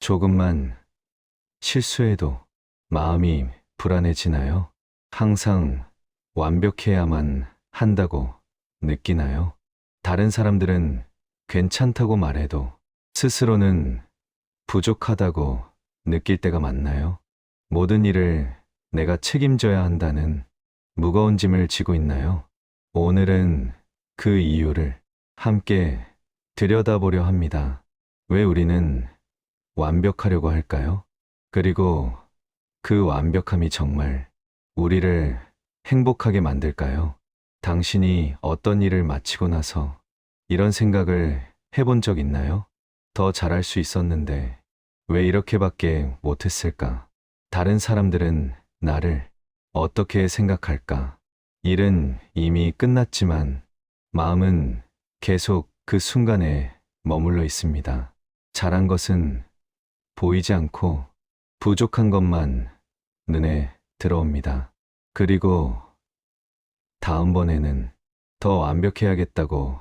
조금만 실수해도 마음이 불안해지나요? 항상 완벽해야만 한다고 느끼나요? 다른 사람들은 괜찮다고 말해도 스스로는 부족하다고 느낄 때가 많나요? 모든 일을 내가 책임져야 한다는 무거운 짐을 지고 있나요? 오늘은 그 이유를 함께 들여다보려 합니다. 왜 우리는 완벽하려고 할까요? 그리고 그 완벽함이 정말 우리를 행복하게 만들까요? 당신이 어떤 일을 마치고 나서 이런 생각을 해본 적 있나요? 더 잘할 수 있었는데 왜 이렇게밖에 못했을까? 다른 사람들은 나를 어떻게 생각할까? 일은 이미 끝났지만 마음은 계속 그 순간에 머물러 있습니다. 잘한 것은 보이지 않고 부족한 것만 눈에 들어옵니다. 그리고 다음번에는 더 완벽해야겠다고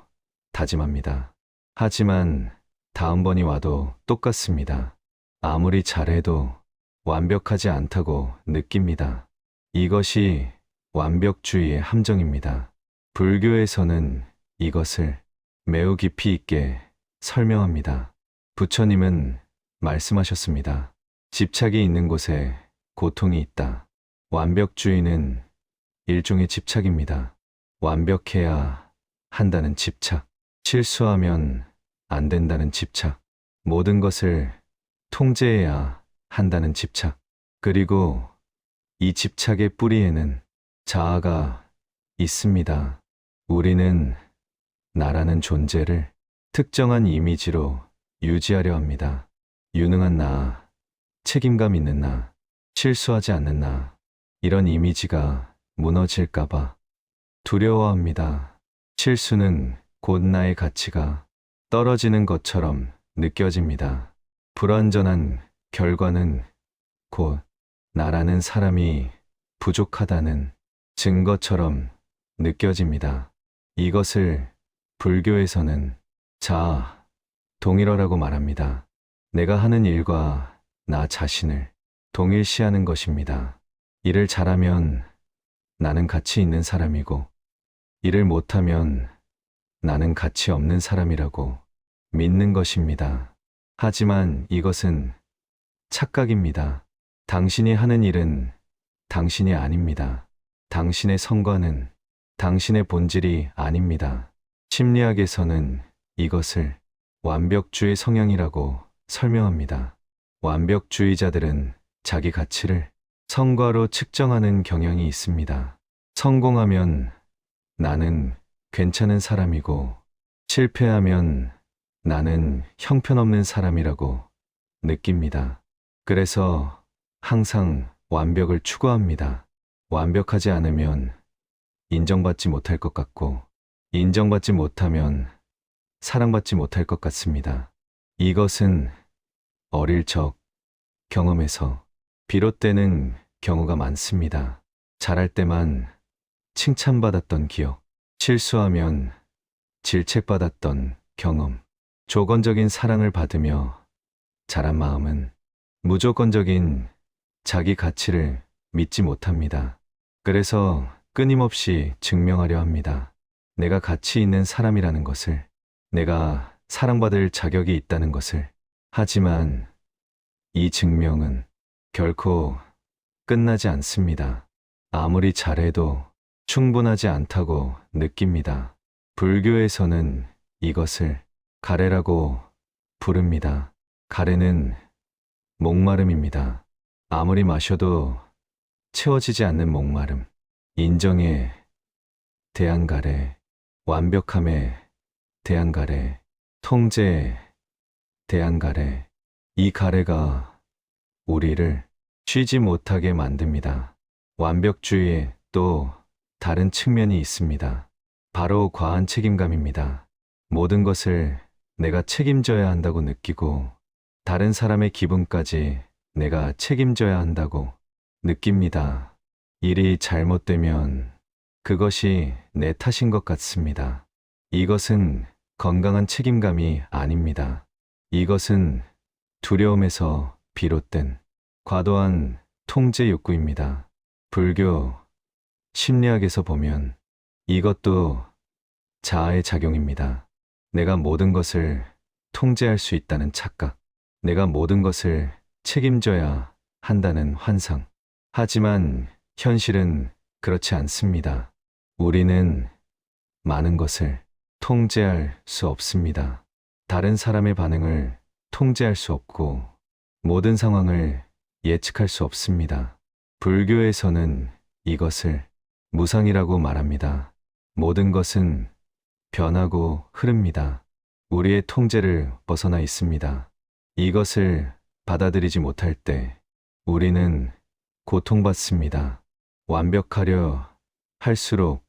다짐합니다. 하지만 다음번이 와도 똑같습니다. 아무리 잘해도 완벽하지 않다고 느낍니다. 이것이 완벽주의의 함정입니다. 불교에서는 이것을 매우 깊이 있게 설명합니다. 부처님은 말씀하셨습니다. 집착이 있는 곳에 고통이 있다. 완벽주의는 일종의 집착입니다. 완벽해야 한다는 집착, 실수하면 안 된다는 집착, 모든 것을 통제해야 한다는 집착, 그리고 이 집착의 뿌리에는 자아가 있습니다. 우리는 나라는 존재를 특정한 이미지로 유지하려 합니다. 유능한 나, 책임감 있는 나, 실수하지 않는 나, 이런 이미지가 무너질까봐 두려워합니다. 실수는 곧 나의 가치가 떨어지는 것처럼 느껴집니다. 불완전한 결과는 곧 나라는 사람이 부족하다는 증거처럼 느껴집니다. 이것을 불교에서는 자아, 동일어라고 말합니다. 내가 하는 일과 나 자신을 동일시하는 것입니다. 일을 잘하면 나는 가치 있는 사람이고, 일을 못하면 나는 가치 없는 사람이라고 믿는 것입니다. 하지만 이것은 착각입니다. 당신이 하는 일은 당신이 아닙니다. 당신의 성과는 당신의 본질이 아닙니다. 심리학에서는 이것을 완벽주의 성향이라고 설명합니다. 완벽주의자들은 자기 가치를 성과로 측정하는 경향이 있습니다. 성공하면 나는 괜찮은 사람이고, 실패하면 나는 형편없는 사람이라고 느낍니다. 그래서 항상 완벽을 추구합니다. 완벽하지 않으면 인정받지 못할 것 같고, 인정받지 못하면 사랑받지 못할 것 같습니다. 이것은 어릴 적 경험에서 비롯되는 경우가 많습니다. 잘할 때만 칭찬받았던 기억, 실수하면 질책받았던 경험, 조건적인 사랑을 받으며 자란 마음은 무조건적인 자기 가치를 믿지 못합니다. 그래서 끊임없이 증명하려 합니다. 내가 가치 있는 사람이라는 것을, 내가 사랑받을 자격이 있다는 것을. 하지만 이 증명은 결코 끝나지 않습니다. 아무리 잘해도 충분하지 않다고 느낍니다. 불교에서는 이것을 가래라고 부릅니다. 가래는 목마름입니다. 아무리 마셔도 채워지지 않는 목마름. 인정에 대한 가래, 완벽함에 대한 가래, 통제에 대한 가래. 이 가래가 우리를 쉬지 못하게 만듭니다. 완벽주의에 또 다른 측면이 있습니다. 바로 과한 책임감입니다. 모든 것을 내가 책임져야 한다고 느끼고, 다른 사람의 기분까지 내가 책임져야 한다고 느낍니다. 일이 잘못되면 그것이 내 탓인 것 같습니다. 이것은 건강한 책임감이 아닙니다. 이것은 두려움에서 비롯된 과도한 통제 욕구입니다. 불교 심리학에서 보면 이것도 자아의 작용입니다. 내가 모든 것을 통제할 수 있다는 착각, 내가 모든 것을 책임져야 한다는 환상. 하지만 현실은 그렇지 않습니다. 우리는 많은 것을 통제할 수 없습니다. 다른 사람의 반응을 통제할 수 없고 모든 상황을 예측할 수 없습니다. 불교에서는 이것을 무상이라고 말합니다. 모든 것은 변하고 흐릅니다. 우리의 통제를 벗어나 있습니다. 이것을 받아들이지 못할 때 우리는 고통받습니다. 완벽하려 할수록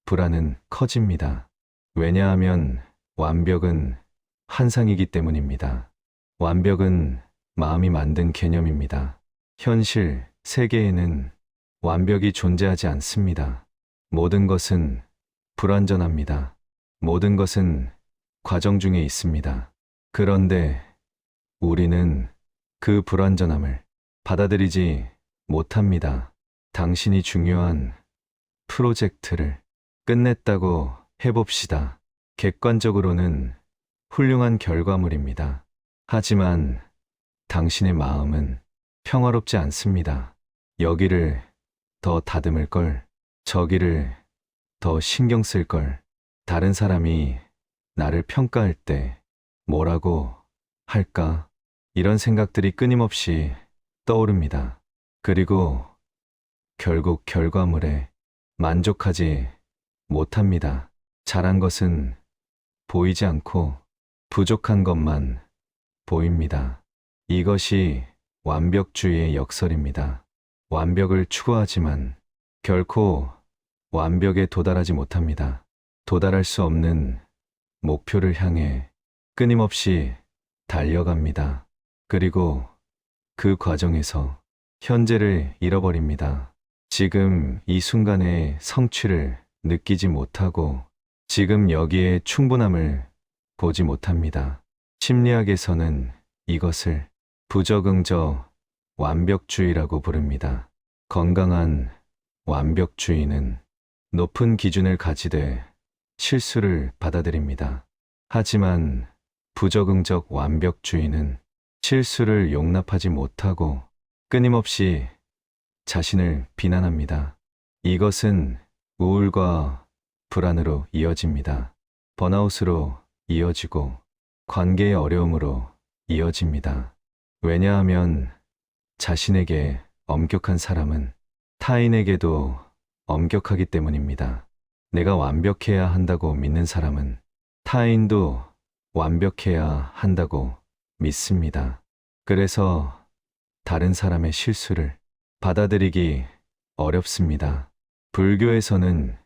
불안은 커집니다. 왜냐하면 완벽은 환상이기 때문입니다. 완벽은 마음이 만든 개념입니다. 현실 세계에는 완벽이 존재하지 않습니다. 모든 것은 불완전합니다. 모든 것은 과정 중에 있습니다. 그런데 우리는 그 불완전함을 받아들이지 못합니다. 당신이 중요한 프로젝트를 끝냈다고 해봅시다. 객관적으로는 훌륭한 결과물입니다. 하지만 당신의 마음은 평화롭지 않습니다. 여기를 더 다듬을 걸, 저기를 더 신경 쓸 걸, 다른 사람이 나를 평가할 때 뭐라고 할까? 이런 생각들이 끊임없이 떠오릅니다. 그리고 결국 결과물에 만족하지 못합니다. 잘한 것은 보이지 않고 부족한 것만 보입니다. 이것이 완벽주의의 역설입니다. 완벽을 추구하지만 결코 완벽에 도달하지 못합니다. 도달할 수 없는 목표를 향해 끊임없이 달려갑니다. 그리고 그 과정에서 현재를 잃어버립니다. 지금 이 순간의 성취를 느끼지 못하고 지금 여기에 충분함을 보지 못합니다. 심리학에서는 이것을 부적응적 완벽주의라고 부릅니다. 건강한 완벽주의는 높은 기준을 가지되 실수를 받아들입니다. 하지만 부적응적 완벽주의는 실수를 용납하지 못하고 끊임없이 자신을 비난합니다. 이것은 우울과 불안으로 이어집니다. 번아웃으로 이어지고 관계의 어려움으로 이어집니다. 왜냐하면 자신에게 엄격한 사람은 타인에게도 엄격하기 때문입니다. 내가 완벽해야 한다고 믿는 사람은 타인도 완벽해야 한다고 믿습니다. 그래서 다른 사람의 실수를 받아들이기 어렵습니다. 불교에서는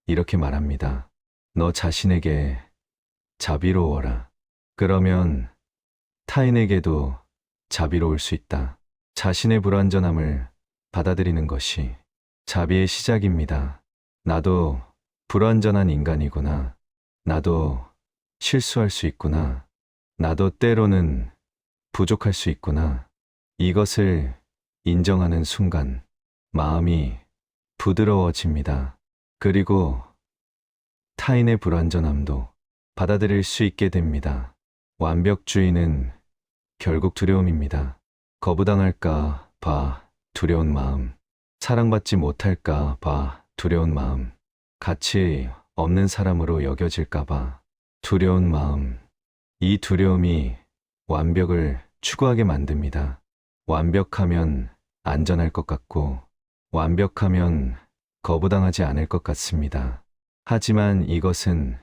이렇게 말합니다. 너 자신에게 자비로워라. 그러면 타인에게도 자비로울 수 있다. 자신의 불완전함을 받아들이는 것이 자비의 시작입니다. 나도 불완전한 인간이구나. 나도 실수할 수 있구나. 나도 때로는 부족할 수 있구나. 이것을 인정하는 순간 마음이 부드러워집니다. 그리고 타인의 불완전함도 받아들일 수 있게 됩니다. 완벽주의는 결국 두려움입니다. 거부당할까 봐 두려운 마음, 사랑받지 못할까 봐 두려운 마음, 가치 없는 사람으로 여겨질까 봐 두려운 마음. 이 두려움이 완벽을 추구하게 만듭니다. 완벽하면 안전할 것 같고 완벽하면 거부당하지 않을 것 같습니다. 하지만 이것은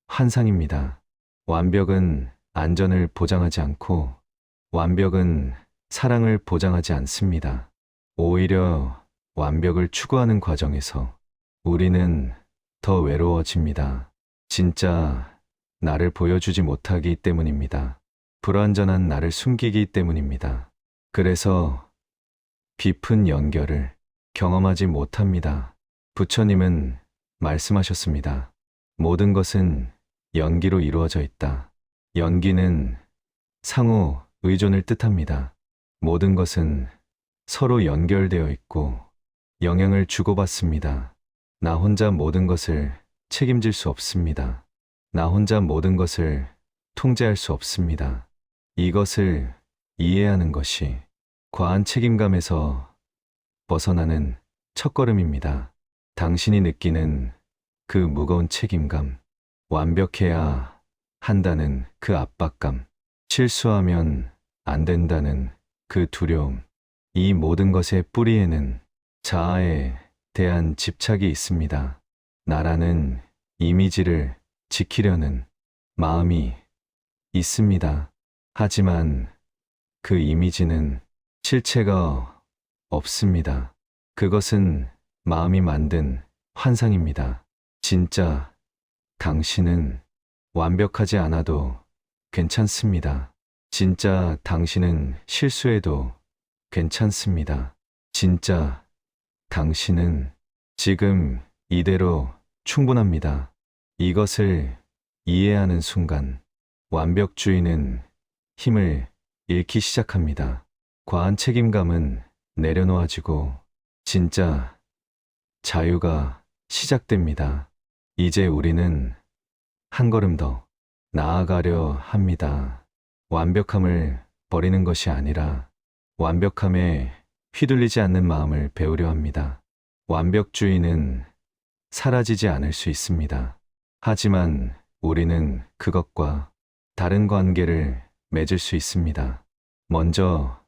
환상입니다. 완벽은 안전을 보장하지 않고 완벽은 사랑을 보장하지 않습니다. 오히려 완벽을 추구하는 과정에서 우리는 더 외로워집니다. 진짜 나를 보여주지 못하기 때문입니다. 불완전한 나를 숨기기 때문입니다. 그래서 깊은 연결을 경험하지 못합니다. 부처님은 말씀하셨습니다. 모든 것은 연기로 이루어져 있다. 연기는 상호 의존을 뜻합니다. 모든 것은 서로 연결되어 있고 영향을 주고받습니다. 나 혼자 모든 것을 책임질 수 없습니다. 나 혼자 모든 것을 통제할 수 없습니다. 이것을 이해하는 것이 과한 책임감에서 벗어나는 첫걸음입니다. 당신이 느끼는 그 무거운 책임감, 완벽해야 한다는 그 압박감, 실수하면 안 된다는 그 두려움, 이 모든 것의 뿌리에는 자아에 대한 집착이 있습니다. 나라는 이미지를 지키려는 마음이 있습니다. 하지만 그 이미지는 실체가 없습니다. 그것은 마음이 만든 환상입니다. 진짜 당신은 완벽하지 않아도 괜찮습니다. 진짜 당신은 실수해도 괜찮습니다. 진짜 당신은 지금 이대로 충분합니다. 이것을 이해하는 순간 완벽주의는 힘을 잃기 시작합니다. 과한 책임감은 내려놓아지고 진짜 자유가 시작됩니다. 이제 우리는 한 걸음 더 나아가려 합니다. 완벽함을 버리는 것이 아니라 완벽함에 휘둘리지 않는 마음을 배우려 합니다. 완벽주의는 사라지지 않을 수 있습니다. 하지만 우리는 그것과 다른 관계를 맺을 수 있습니다. 먼저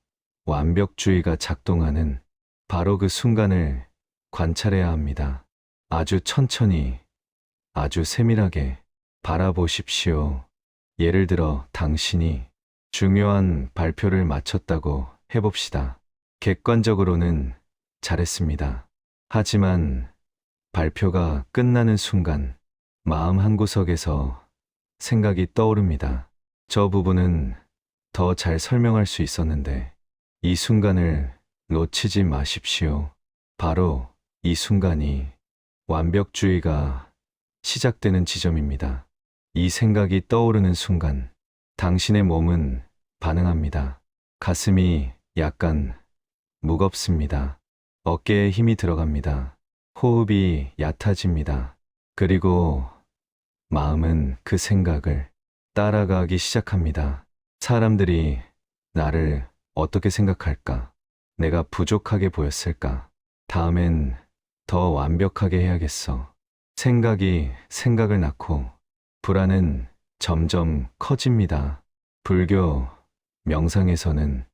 완벽주의가 작동하는 바로 그 순간을 관찰해야 합니다. 아주 천천히, 아주 세밀하게 바라보십시오. 예를 들어 당신이 중요한 발표를 마쳤다고 해봅시다. 객관적으로는 잘했습니다. 하지만 발표가 끝나는 순간 마음 한구석에서 생각이 떠오릅니다. 저 부분은 더 잘 설명할 수 있었는데 이 순간을 놓치지 마십시오. 바로 이 순간이 완벽주의가 시작되는 지점입니다. 이 생각이 떠오르는 순간 당신의 몸은 반응합니다. 가슴이 약간 무겁습니다. 어깨에 힘이 들어갑니다. 호흡이 얕아집니다. 그리고 마음은 그 생각을 따라가기 시작합니다. 사람들이 나를 어떻게 생각할까? 내가 부족하게 보였을까? 다음엔 더 완벽하게 해야겠어. 생각이 생각을 낳고 불안은 점점 커집니다. 불교 명상에서는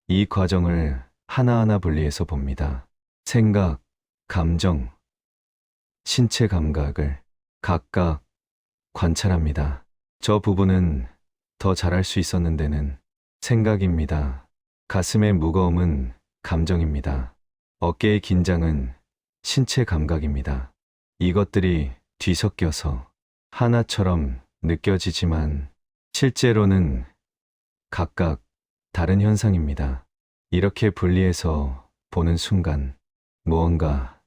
이 과정을 하나하나 분리해서 봅니다. 생각, 감정, 신체 감각을 각각 관찰합니다. 저 부분은 더 잘할 수 있었는데는 생각입니다. 가슴의 무거움은 감정입니다. 어깨의 긴장은 신체 감각입니다. 이것들이 뒤섞여서 하나처럼 느껴지지만 실제로는 각각 다른 현상입니다. 이렇게 분리해서 보는 순간 무언가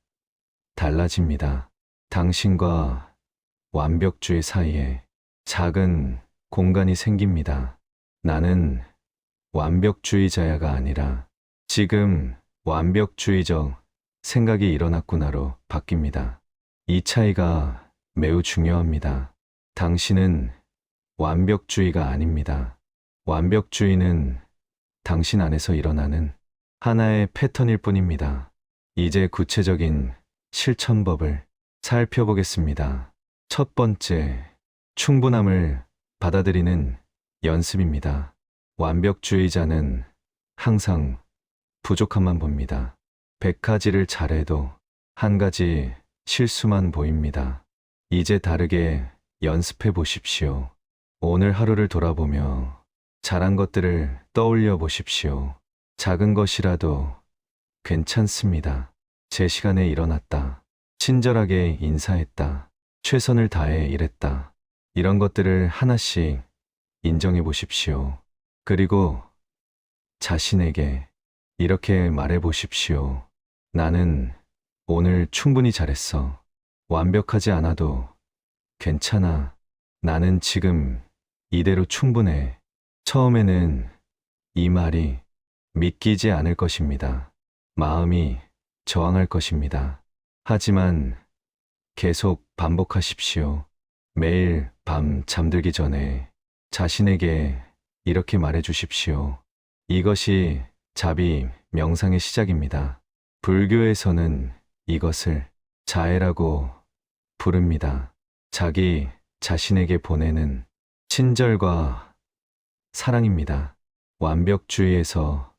달라집니다. 당신과 완벽주의 사이에 작은 공간이 생깁니다. 나는 완벽주의자야가 아니라 지금 완벽주의적 생각이 일어났구나로 바뀝니다. 이 차이가 매우 중요합니다. 당신은 완벽주의가 아닙니다. 완벽주의는 당신 안에서 일어나는 하나의 패턴일 뿐입니다. 이제 구체적인 실천법을 살펴보겠습니다. 첫 번째, 충분함을 받아들이는 연습입니다. 완벽주의자는 항상 부족함만 봅니다. 100가지를 잘해도 한 가지 실수만 보입니다. 이제 다르게 연습해 보십시오. 오늘 하루를 돌아보며 잘한 것들을 떠올려 보십시오. 작은 것이라도 괜찮습니다. 제 시간에 일어났다. 친절하게 인사했다. 최선을 다해 일했다. 이런 것들을 하나씩 인정해 보십시오. 그리고 자신에게 이렇게 말해 보십시오. 나는 오늘 충분히 잘했어. 완벽하지 않아도 괜찮아. 나는 지금 이대로 충분해. 처음에는 이 말이 믿기지 않을 것입니다. 마음이 저항할 것입니다. 하지만 계속 반복하십시오. 매일 밤 잠들기 전에 자신에게 이렇게 말해 주십시오. 이것이 자비 명상의 시작입니다. 불교에서는 이것을 자애라고 부릅니다. 자기 자신에게 보내는 친절과 사랑입니다. 완벽주의에서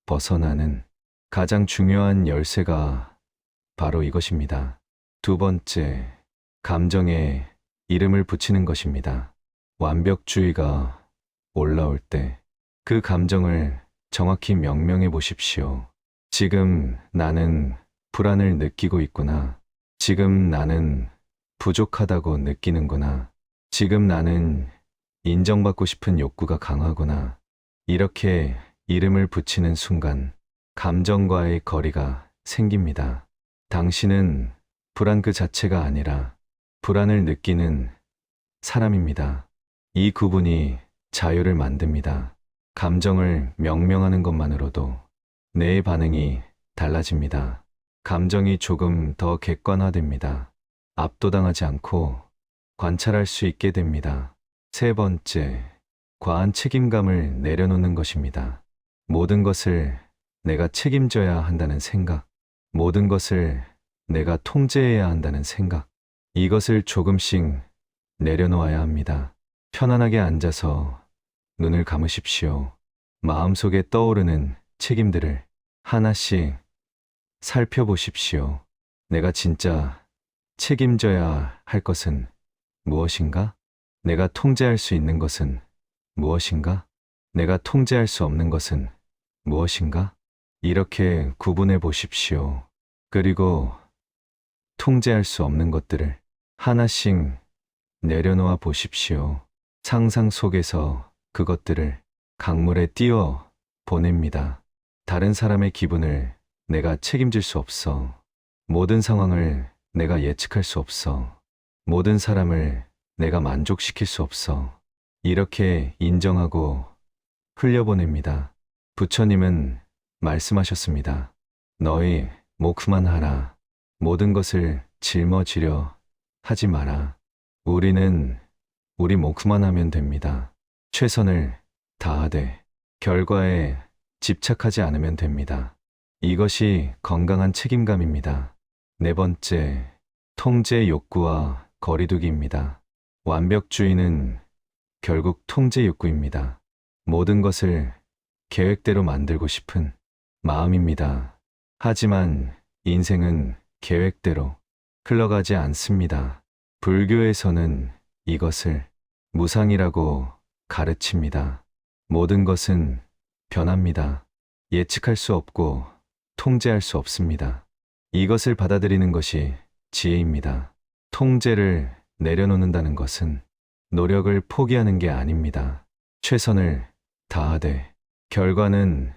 벗어나는 가장 중요한 열쇠가 바로 이것입니다. 두 번째, 감정에 이름을 붙이는 것입니다. 완벽주의가 올라올 때 그 감정을 정확히 명명해 보십시오. 지금 나는 불안을 느끼고 있구나. 지금 나는 부족하다고 느끼는구나. 지금 나는 인정받고 싶은 욕구가 강하구나. 이렇게 이름을 붙이는 순간 감정과의 거리가 생깁니다. 당신은 불안 그 자체가 아니라 불안을 느끼는 사람입니다. 이 구분이 자유를 만듭니다. 감정을 명명하는 것만으로도 내 반응이 달라집니다. 감정이 조금 더 객관화됩니다. 압도당하지 않고 관찰할 수 있게 됩니다. 세 번째, 과한 책임감을 내려놓는 것입니다. 모든 것을 내가 책임져야 한다는 생각, 모든 것을 내가 통제해야 한다는 생각, 이것을 조금씩 내려놓아야 합니다. 편안하게 앉아서 눈을 감으십시오. 마음속에 떠오르는 책임들을 하나씩 살펴보십시오. 내가 진짜 책임져야 할 것은 무엇인가? 내가 통제할 수 있는 것은 무엇인가? 내가 통제할 수 없는 것은 무엇인가? 이렇게 구분해 보십시오. 그리고 통제할 수 없는 것들을 하나씩 내려놓아 보십시오. 상상 속에서 그것들을 강물에 띄워 보냅니다. 다른 사람의 기분을 내가 책임질 수 없어. 모든 상황을 내가 예측할 수 없어. 모든 사람을 내가 만족시킬 수 없어. 이렇게 인정하고 흘려보냅니다. 부처님은 말씀하셨습니다. 너희 몫만 하라. 모든 것을 짊어지려 하지 마라. 우리는 우리 몫만 하면 됩니다. 최선을 다하되 결과에 집착하지 않으면 됩니다. 이것이 건강한 책임감입니다. 네 번째, 통제 욕구와 거리두기입니다. 완벽주의는 결국 통제 욕구입니다. 모든 것을 계획대로 만들고 싶은 마음입니다. 하지만 인생은 계획대로 흘러가지 않습니다. 불교에서는 이것을 무상이라고 가르칩니다. 모든 것은 변합니다. 예측할 수 없고 통제할 수 없습니다. 이것을 받아들이는 것이 지혜입니다. 통제를 내려놓는다는 것은 노력을 포기하는 게 아닙니다. 최선을 다하되 결과는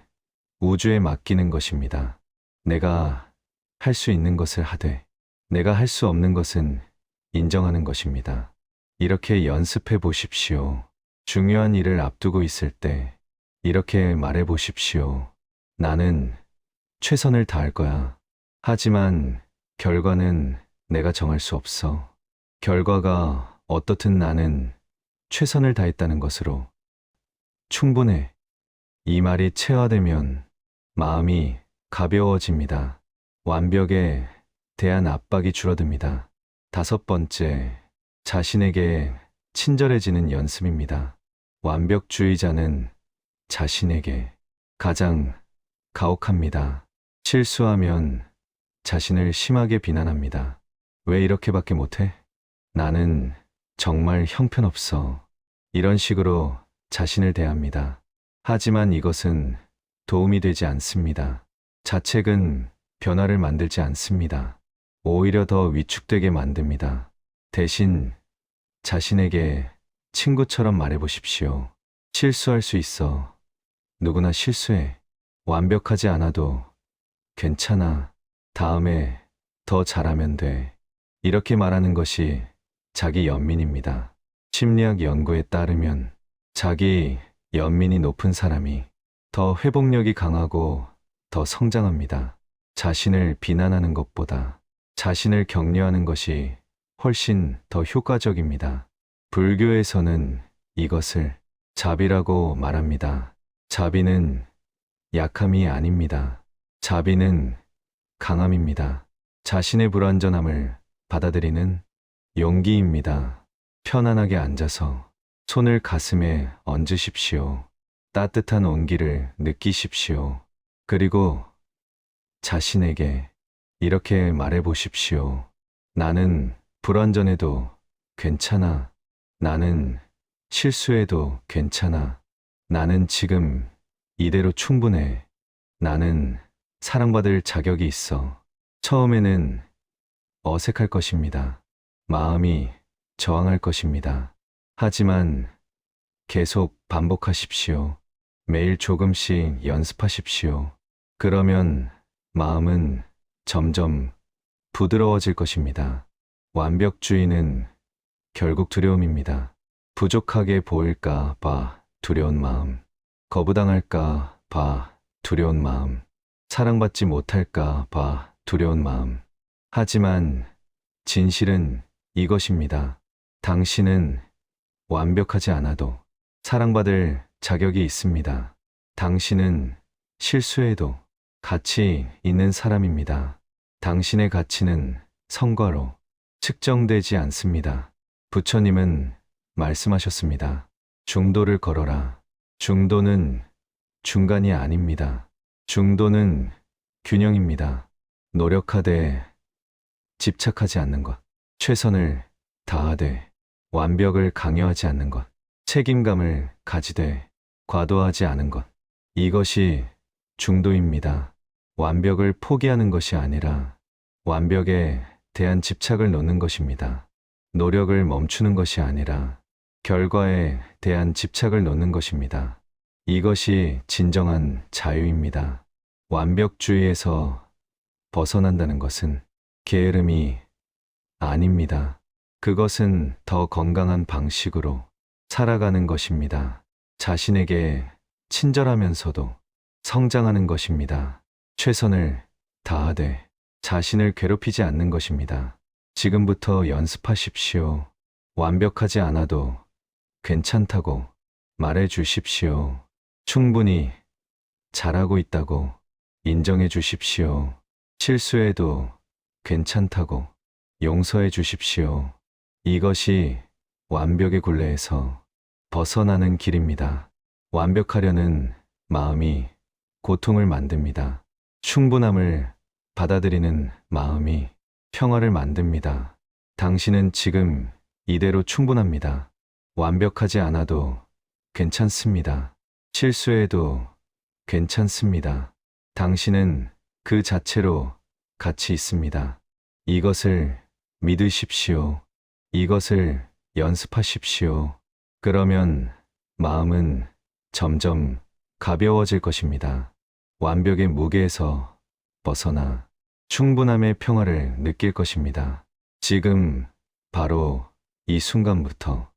우주에 맡기는 것입니다. 내가 할 수 있는 것을 하되 내가 할 수 없는 것은 인정하는 것입니다. 이렇게 연습해 보십시오. 중요한 일을 앞두고 있을 때 이렇게 말해 보십시오. 나는 최선을 다할 거야. 하지만 결과는 내가 정할 수 없어. 결과가 어떻든 나는 최선을 다했다는 것으로 충분해. 이 말이 체화되면 마음이 가벼워집니다. 완벽에 대한 압박이 줄어듭니다. 다섯 번째, 자신에게 친절해지는 연습입니다. 완벽주의자는 자신에게 가장 가혹합니다. 실수하면 자신을 심하게 비난합니다. 왜 이렇게밖에 못해? 나는 정말 형편없어. 이런 식으로 자신을 대합니다. 하지만 이것은 도움이 되지 않습니다. 자책은 변화를 만들지 않습니다. 오히려 더 위축되게 만듭니다. 대신 자신에게 친구처럼 말해보십시오. 실수할 수 있어. 누구나 실수해. 완벽하지 않아도 괜찮아. 다음에 더 잘하면 돼. 이렇게 말하는 것이 자기 연민입니다. 심리학 연구에 따르면 자기 연민이 높은 사람이 더 회복력이 강하고 더 성장합니다. 자신을 비난하는 것보다 자신을 격려하는 것이 훨씬 더 효과적입니다. 불교에서는 이것을 자비라고 말합니다. 자비는 약함이 아닙니다. 자비는 강함입니다. 자신의 불완전함을 받아들이는 용기입니다. 편안하게 앉아서 손을 가슴에 얹으십시오. 따뜻한 온기를 느끼십시오. 그리고 자신에게 이렇게 말해 보십시오. 나는 불완전해도 괜찮아. 나는 실수해도 괜찮아. 나는 지금 이대로 충분해. 나는 사랑받을 자격이 있어. 처음에는 어색할 것입니다. 마음이 저항할 것입니다. 하지만 계속 반복하십시오. 매일 조금씩 연습하십시오. 그러면 마음은 점점 부드러워질 것입니다. 완벽주의는 결국 두려움입니다. 부족하게 보일까 봐 두려운 마음, 거부당할까 봐 두려운 마음, 사랑받지 못할까 봐 두려운 마음. 하지만 진실은 이것입니다. 당신은 완벽하지 않아도 사랑받을 자격이 있습니다. 당신은 실수해도 가치 있는 사람입니다. 당신의 가치는 성과로 측정되지 않습니다. 부처님은 말씀하셨습니다. 중도를 걸어라. 중도는 중간이 아닙니다. 중도는 균형입니다. 노력하되 집착하지 않는 것, 최선을 다하되 완벽을 강요하지 않는 것, 책임감을 가지되 과도하지 않은 것, 이것이 중도입니다. 완벽을 포기하는 것이 아니라 완벽에 대한 집착을 놓는 것입니다. 노력을 멈추는 것이 아니라 결과에 대한 집착을 놓는 것입니다. 이것이 진정한 자유입니다. 완벽주의에서 벗어난다는 것은 게으름이 아닙니다. 그것은 더 건강한 방식으로 살아가는 것입니다. 자신에게 친절하면서도 성장하는 것입니다. 최선을 다하되 자신을 괴롭히지 않는 것입니다. 지금부터 연습하십시오. 완벽하지 않아도 괜찮다고 말해 주십시오. 충분히 잘하고 있다고 인정해 주십시오. 실수해도 괜찮다고 용서해 주십시오. 이것이 완벽의 굴레에서 벗어나는 길입니다. 완벽하려는 마음이 고통을 만듭니다. 충분함을 받아들이는 마음이 평화를 만듭니다. 당신은 지금 이대로 충분합니다. 완벽하지 않아도 괜찮습니다. 실수해도 괜찮습니다. 당신은 그 자체로 가치 있습니다. 이것을 믿으십시오. 이것을 연습하십시오. 그러면 마음은 점점 가벼워질 것입니다. 완벽의 무게에서 벗어나 충분함의 평화를 느낄 것입니다. 지금 바로 이 순간부터